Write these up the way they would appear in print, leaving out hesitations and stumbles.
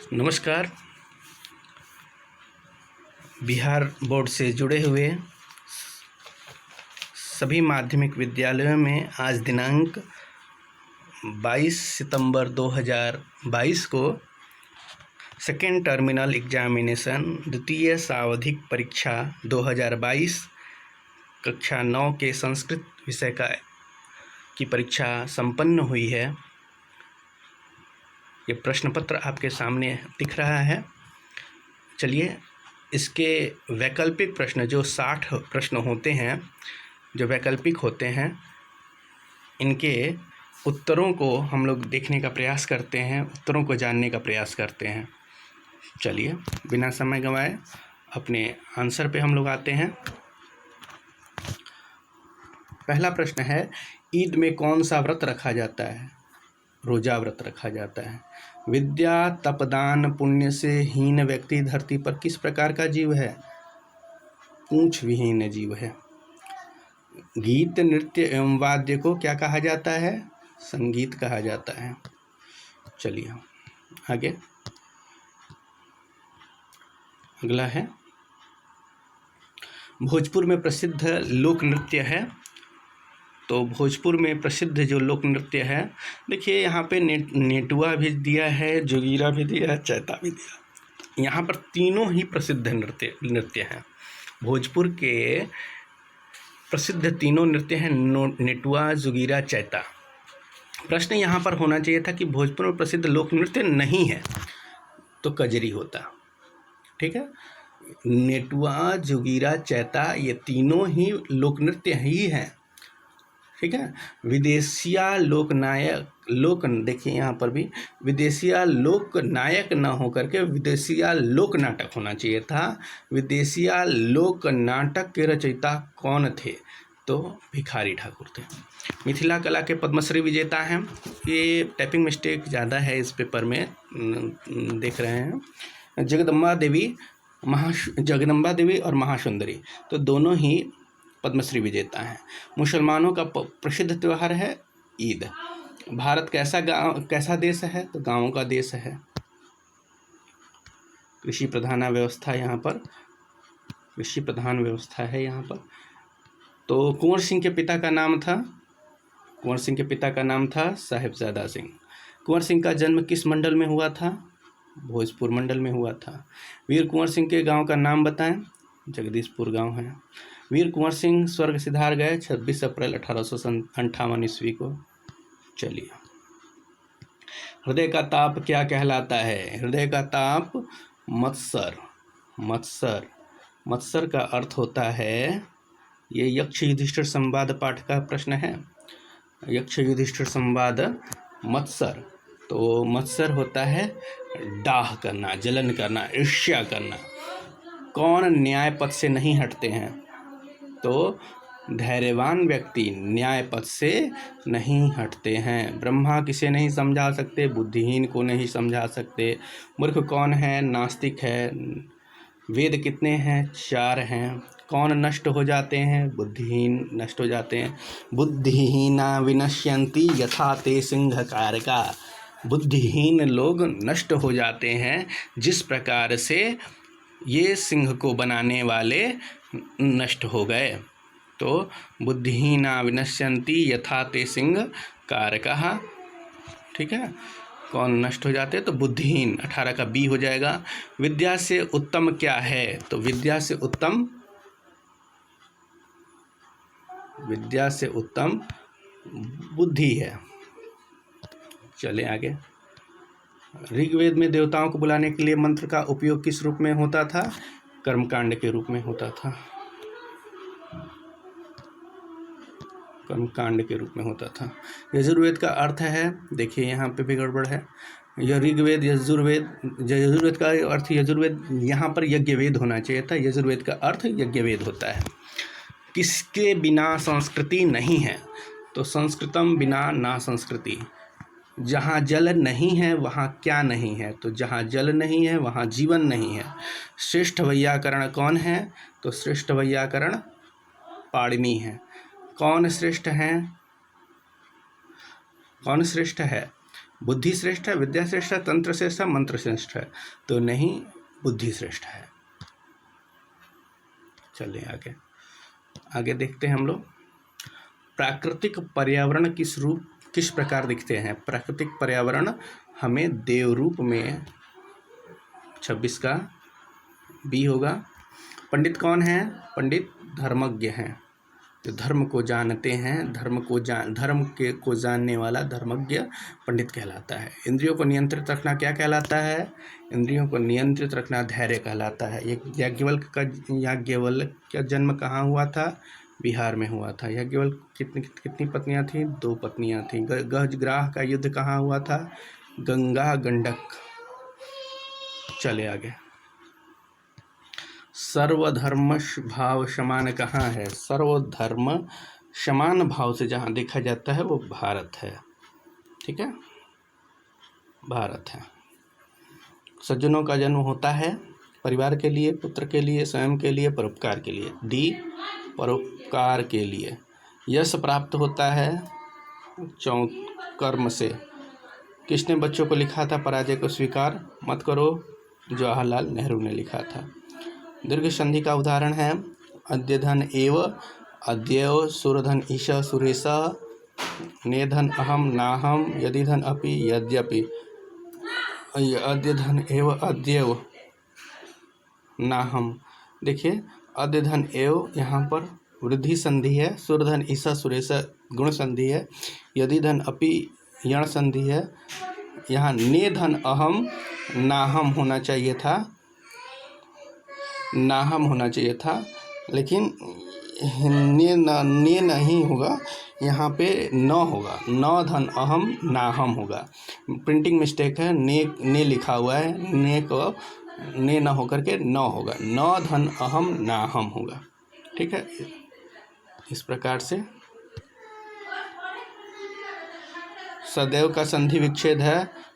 नमस्कार। बिहार बोर्ड से जुड़े हुए सभी माध्यमिक विद्यालयों में आज दिनांक 22 सितंबर 2022 को सेकेंड टर्मिनल एग्जामिनेशन द्वितीय सावधिक परीक्षा 2022 कक्षा 9 के संस्कृत विषय की परीक्षा संपन्न हुई है। ये प्रश्न पत्र आपके सामने दिख रहा है। चलिए इसके वैकल्पिक प्रश्न जो 60 प्रश्न होते हैं, जो वैकल्पिक होते हैं, इनके उत्तरों को हम लोग देखने का प्रयास करते हैं, उत्तरों को जानने का प्रयास करते हैं। चलिए बिना समय गंवाए अपने आंसर पे हम लोग आते हैं। पहला प्रश्न है, ईद में कौन सा व्रत रखा जाता है? रोजा व्रत रखा जाता है। विद्या तप दान पुण्य से हीन व्यक्ति धरती पर किस प्रकार का जीव है? पूंछ विहीन जीव है। गीत नृत्य एवं वाद्य को क्या कहा जाता है? संगीत कहा जाता है। चलिए आगे, अगला है, भोजपुर में प्रसिद्ध लोक नृत्य है। तो भोजपुर में प्रसिद्ध जो लोक नृत्य है, देखिए यहाँ पे नेटुआ भी दिया है, जोगीरा भी दिया है, चैता भी दिया। यहाँ पर तीनों ही प्रसिद्ध नृत्य हैं। भोजपुर के प्रसिद्ध तीनों नृत्य हैं, नेटुआ, जोगीरा, चैता। प्रश्न यहाँ पर होना चाहिए था कि भोजपुर में प्रसिद्ध लोक नृत्य नहीं है तो कजरी होता। ठीक है, नेटुआ, जोगीरा, चैता ये तीनों ही लोक नृत्य ही हैं। ठीक है, विदेशिया देखिए यहाँ पर भी विदेशिया लोक नायक न होकर के विदेशिया लोक नाटक होना चाहिए था। विदेशिया लोक नाटक के रचयिता कौन थे? तो भिखारी ठाकुर थे। मिथिला कला के पद्मश्री विजेता हैं। ये टाइपिंग मिस्टेक ज़्यादा है इस पेपर में, देख रहे हैं। जगदम्बा देवी और महासुंदरी, तो दोनों ही पद्मश्री विजेता हैं। मुसलमानों का प्रसिद्ध त्यौहार है ईद। भारत कैसा देश है? तो गांवों का देश है। कृषि प्रधान व्यवस्था यहाँ पर, कृषि प्रधान व्यवस्था है यहाँ पर। तो कुंवर सिंह के पिता का नाम था, कुंवर सिंह के पिता का नाम था साहिबजादा सिंह। कुंवर सिंह का जन्म किस मंडल में हुआ था? भोजपुर मंडल में हुआ था। वीर कुंवर सिंह के गांव का नाम बताएं। जगदीशपुर गांव है। वीर कुंवर सिंह स्वर्ग सिधार गए 26 अप्रैल 1858 ईस्वी को। चलिए, हृदय का ताप क्या कहलाता है? हृदय का ताप मत्सर। मत्सर, मत्सर का अर्थ होता है, ये यक्ष युधिष्ठिर संवाद पाठ का प्रश्न है। यक्ष युधिष्ठिर संवाद मत्सर, तो मत्सर होता है डाह करना, जलन करना, ईर्ष्या करना। कौन न्याय पथ से नहीं हटते हैं? तो धैर्यवान व्यक्ति न्याय पथ से नहीं हटते हैं। ब्रह्मा किसे नहीं समझा सकते? बुद्धिहीन को नहीं समझा सकते। मूर्ख कौन है? नास्तिक है। वेद कितने हैं? 4 हैं। कौन नष्ट हो जाते हैं? बुद्धिहीन नष्ट हो जाते हैं। बुद्धिहीना विनश्यन्ति यथा ते सिंह कारका। बुद्धिहीन लोग नष्ट हो जाते हैं जिस प्रकार से ये सिंह को बनाने वाले नष्ट हो गए। तो बुद्धिहीना विनश्यन्ति यथा ते सिंह कारकः। ठीक है, कौन नष्ट हो जाते हैं? तो बुद्धिहीन। 18 का बी हो जाएगा। विद्या से उत्तम क्या है? तो विद्या से उत्तम बुद्धि है। चले आगे। ऋग्वेद में देवताओं को बुलाने के लिए मंत्र का उपयोग किस रूप में होता था? कर्मकांड के रूप में होता था। कर्मकांड के रूप में होता था। यजुर्वेद का अर्थ है, देखिए यहाँ पे भी गड़बड़ है। ऋग्वेद, यजुर्वेद का अर्थ, यजुर्वेद यहाँ पर यज्ञवेद होना चाहिए था। यजुर्वेद का अर्थ यज्ञवेद होता है। किसके बिना संस्कृति नहीं है? तो संस्कृतम बिना ना संस्कृति। जहाँ जल नहीं है वहाँ क्या नहीं है? तो जहाँ जल नहीं है वहाँ जीवन नहीं है। श्रेष्ठ वैयाकरण कौन है? तो श्रेष्ठ वैयाकरण पाणिनि है। कौन श्रेष्ठ है? बुद्धि श्रेष्ठ है, विद्या श्रेष्ठ है, तंत्र श्रेष्ठ है, मंत्र श्रेष्ठ है? तो नहीं, बुद्धि श्रेष्ठ है। चलिए आगे आगे देखते हैं हम लोग। प्राकृतिक पर्यावरण किस प्रकार दिखते हैं? प्राकृतिक पर्यावरण हमें देव रूप में, 26 का बी होगा। पंडित कौन है? पंडित धर्मज्ञ हैं, जो धर्म को जानते हैं, धर्म को जानने वाला धर्मज्ञ पंडित कहलाता है। इंद्रियों को नियंत्रित रखना क्या कहलाता है? इंद्रियों को नियंत्रित रखना धैर्य कहलाता है। याज्ञवल्क्य का जन्म कहाँ हुआ था? बिहार में हुआ था। याज्ञवल्क्य कितनी पत्नियां थी? 2 पत्नियां थी। गजग्राह का युद्ध कहाँ हुआ था? गंगा गंडक। चले आगे। सर्वधर्म भाव समान कहाँ है? सर्वधर्म समान भाव से जहाँ देखा जाता है वो भारत है। ठीक है, भारत है। सज्जनों का जन्म होता है परिवार के लिए, पुत्र के लिए, स्वयं के लिए, परोपकार के लिए। डी, परोपकार के लिए। यश प्राप्त होता है कर्म से। किसने बच्चों को लिखा था पराजय को स्वीकार मत करो? जवाहरलाल नेहरू ने लिखा था। दीर्घ संधि का उदाहरण है अद्यधन एव, अद्यव, सुरधन ईश सुरेश, नेधन अहम नाहम, यदिधन अपि यद्यपि। अद्यधन एव, अद्यव, नाहम। देखिए अद्यधन एव यहाँ पर वृद्धि संधि है, सुरधन ईशा सुरेश गुण संधि है, यदिधन अपि यण संधि है। यहाँ नेधन अहम नाहम होना चाहिए था, नाहम होना चाहिए था, लेकिन ने नहीं होगा, यहाँ पे न होगा, न धन अहम नाहम होगा। प्रिंटिंग मिस्टेक है, ने लिखा हुआ है, ने को ने न होकर के न होगा, न धन अहम नाहम होगा। ठीक है, इस प्रकार से सदैव का संधि विच्छेद है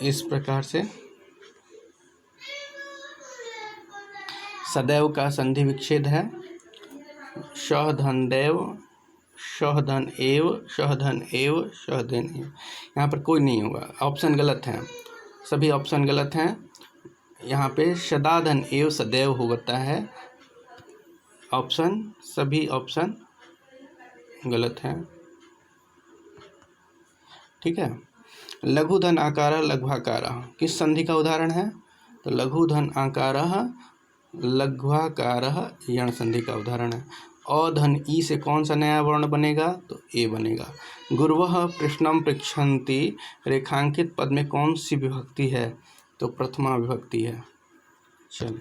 इस प्रकार से सदैव का संधि विच्छेद है शह धन देव, शह धन एव, शह धन एव, शह धन एव। यहाँ पर कोई नहीं होगा, ऑप्शन गलत हैं, सभी ऑप्शन गलत हैं। यहाँ पे सदा धन एव सदैव होता है, ऑप्शन सभी ऑप्शन गलत हैं। ठीक है, लघु धन आकार लघ्वाकार किस संधि का उदाहरण है? तो लघु धन आकार लघ्वाकार यण संधि का उदाहरण है। अधन ई से कौन सा नया वर्ण बनेगा? तो ए बनेगा। गुरवः प्रश्नम पृच्छन्ति रेखांकित पद में कौन सी विभक्ति है? तो प्रथमा विभक्ति है। चलिए,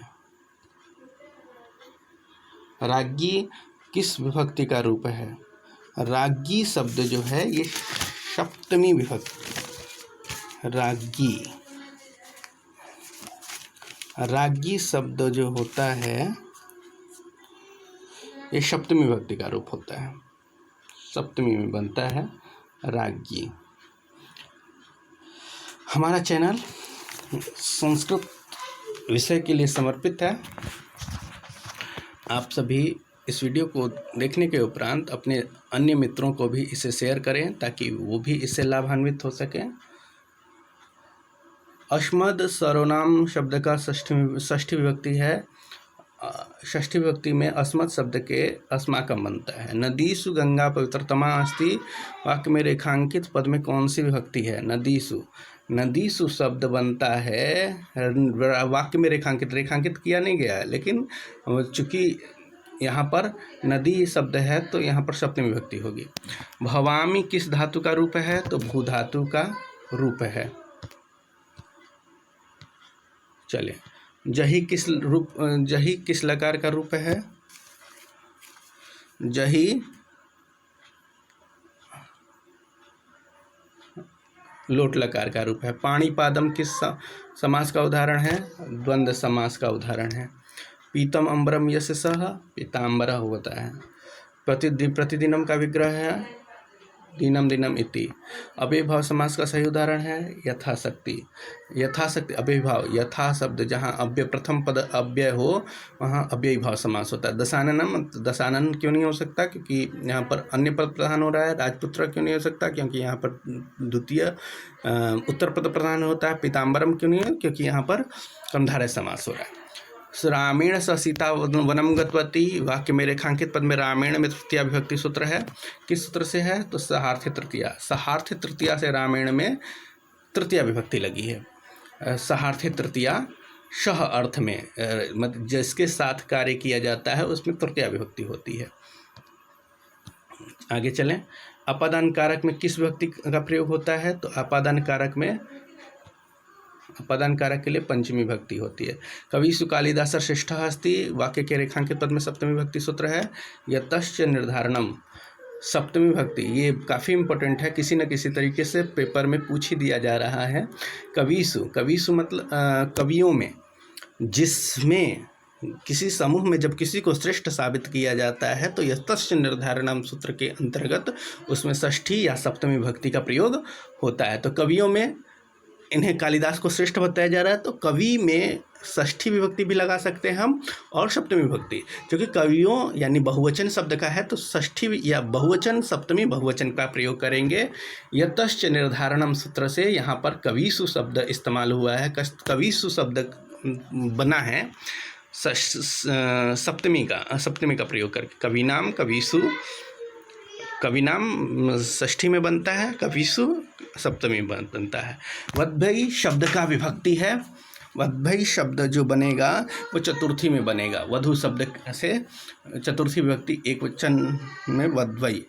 राज्ञी किस विभक्ति का रूप है? राज्ञी शब्द जो है ये सप्तमी विभक्ति, राज्ञी शब्द जो होता है ये सप्तमी विभक्ति का रूप होता है, सप्तमी में बनता है राज्ञी। हमारा चैनल संस्कृत विषय के लिए समर्पित है। आप सभी इस वीडियो को देखने के उपरांत अपने अन्य मित्रों को भी इसे शेयर करें ताकि वो भी इससे लाभान्वित हो सकें। अस्मद सर्वनाम शब्द का षष्ठी विभक्ति है। षष्ठी विभक्ति में अस्मद शब्द के अस्माकम बनता है। नदीसु गंगा पवित्रतमा अस्ति वाक्य में रेखांकित पद में कौन सी विभक्ति है? नदीसु, नदीसु शब्द बनता है वाक्य में रेखांकित किया नहीं गया है, लेकिन चूंकि यहाँ पर नदी शब्द है तो यहाँ पर सप्तमी विभक्ति होगी। भवामी किस धातु का रूप है? तो भू धातु का रूप है। चलिए, जही किस लकार का रूप है? जही लोट लकार का रूप है। पाणिपादम किस समास का उदाहरण है? द्वंद्व समास का उदाहरण है। पीतम अम्बरम यशसः पीताम्बरा होता है। प्रतिदिनम का विग्रह है दीनम दीनम इति। अव्ययीभाव समास का सही उदाहरण है यथाशक्ति। यथाशक्ति अव्ययीभाव, यथा शब्द जहाँ अव्यय प्रथम पद अव्यय हो वहाँ अव्ययीभाव समास होता है। दशाननम, दशानन क्यों नहीं हो सकता? क्योंकि यहाँ पर अन्य पद प्रधान हो रहा है। राजपुत्र क्यों नहीं हो सकता? क्योंकि यहाँ पर द्वितीय उत्तर पद प्रधान होता है। पीताम्बरम क्यों नहीं है? क्योंकि यहाँ पर कर्मधारय समास हो रहा है। रामेण स सीता वनम गतवती, वाक्य में रेखांकित पद में रामेण में तृतीया विभक्ति सूत्र है। किस सूत्र से है? तो सहार्थी तृतीया। सहार्थी तृतीया से रामेण में तृतीया विभक्ति लगी है। सहार्थी तृतीया शह अर्थ में, मतलब जिसके साथ कार्य किया जाता है उसमें तृतीया विभक्ति होती है। आगे चलें। अपादान कारक में किस विभक्ति का प्रयोग होता है? तो अपादान कारक में, अपादान कारक के लिए पंचमी विभक्ति होती है। कविषु कालिदासर श्रेष्ठ अस्ति, वाक्य के रेखांकित पद में सप्तमी विभक्ति सूत्र है। यतश्च निर्धारणम, सप्तमी विभक्ति, ये काफ़ी इंपॉर्टेंट है, किसी न किसी तरीके से पेपर में पूछ ही दिया जा रहा है। कविषु, कविषु मतलब कवियों में, जिसमें किसी समूह में जब किसी को श्रेष्ठ साबित किया जाता है तो यतश्च निर्धारणम सूत्र के अंतर्गत उसमें षष्ठी या सप्तमी विभक्ति का प्रयोग होता है। तो कवियों में इन्हें कालिदास को श्रेष्ठ बताया जा रहा है तो कवि में षष्ठी विभक्ति भी लगा सकते हैं हम और सप्तमी विभक्ति, क्योंकि कवियों यानी बहुवचन शब्द का है तो षष्ठी या बहुवचन सप्तमी बहुवचन का प्रयोग करेंगे। यतश्च निर्धारणम सूत्र से यहाँ पर कविषु शब्द इस्तेमाल हुआ है। कविषु शब्द बना है सप्तमी का प्रयोग करके। कविनाम, कविषु, कविनाम षष्ठी में बनता है, कविषु सप्तमी में बनता है। वद्भई शब्द का विभक्ति है। वद्भई शब्द जो बनेगा वो चतुर्थी में बनेगा। वधु शब्द से चतुर्थी विभक्ति एक वचन में वद्भई।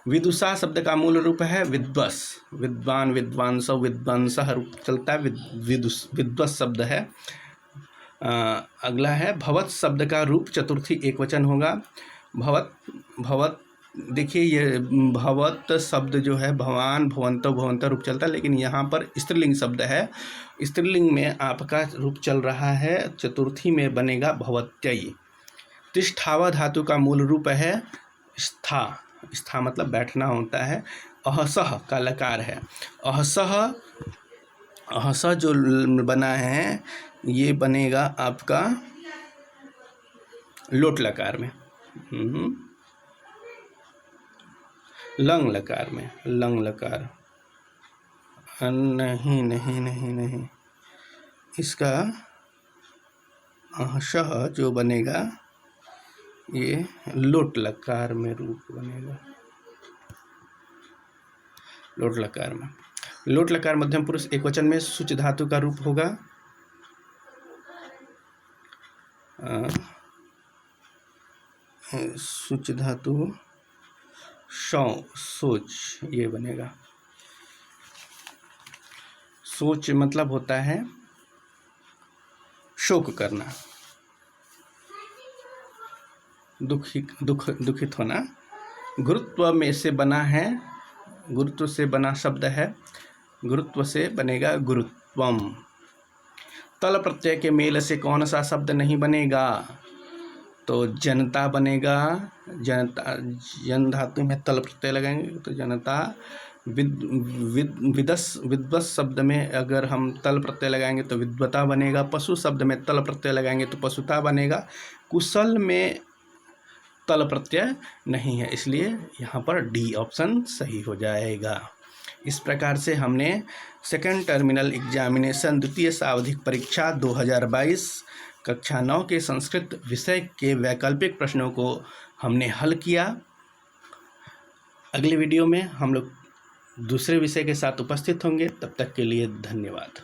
विदुषा शब्द का मूल रूप है विद्वस, विद्वान, विद्वांस, विद्वांसः रूप चलता है, विद्वस शब्द है। अगला है भवत शब्द का रूप चतुर्थी एक वचन होगा। भवत, भवत देखिए ये भवत शब्द जो है भवान, भवंतो, भवंत रूप चलता है, लेकिन यहाँ पर स्त्रीलिंग शब्द है। स्त्रीलिंग में आपका रूप चल रहा है, चतुर्थी में बनेगा भवत्यई। तिष्ठावा धातु का मूल रूप है स्था, स्था मतलब बैठना होता है। अहसह का लकार है। अहसह, अहसह जो बना है ये बनेगा आपका लोट लकार में, लंग लकार में, लंग लकार नहीं नहीं नहीं नहीं, इसका अहसह जो बनेगा ये लोट लकार में रूप बनेगा, लोट लकार में। लोट लकार मध्यम पुरुष एक वचन में शुच धातु का रूप होगा। शुच धातु शौ, सोच, ये बनेगा। सोच मतलब होता है शोक करना, दुखित होना। गुरुत्व में से बना है, गुरुत्व से बना शब्द है, गुरुत्व से बनेगा गुरुत्वम। तल प्रत्यय के मेल से कौन सा शब्द नहीं बनेगा? तो जनता बनेगा। जनता, जन धातु में तल प्रत्यय लगाएंगे तो जनता। विद्वस शब्द में अगर हम तल प्रत्यय लगाएंगे तो विद्वता बनेगा। पशु शब्द में तल प्रत्यय लगाएंगे तो पशुता बनेगा। कुशल में तल प्रत्यय नहीं है, इसलिए यहाँ पर डी ऑप्शन सही हो जाएगा। इस प्रकार से हमने सेकंड टर्मिनल एग्जामिनेशन द्वितीय सावधिक परीक्षा 2022 कक्षा 9 के संस्कृत विषय के वैकल्पिक प्रश्नों को हमने हल किया। अगले वीडियो में हम लोग दूसरे विषय के साथ उपस्थित होंगे, तब तक के लिए धन्यवाद।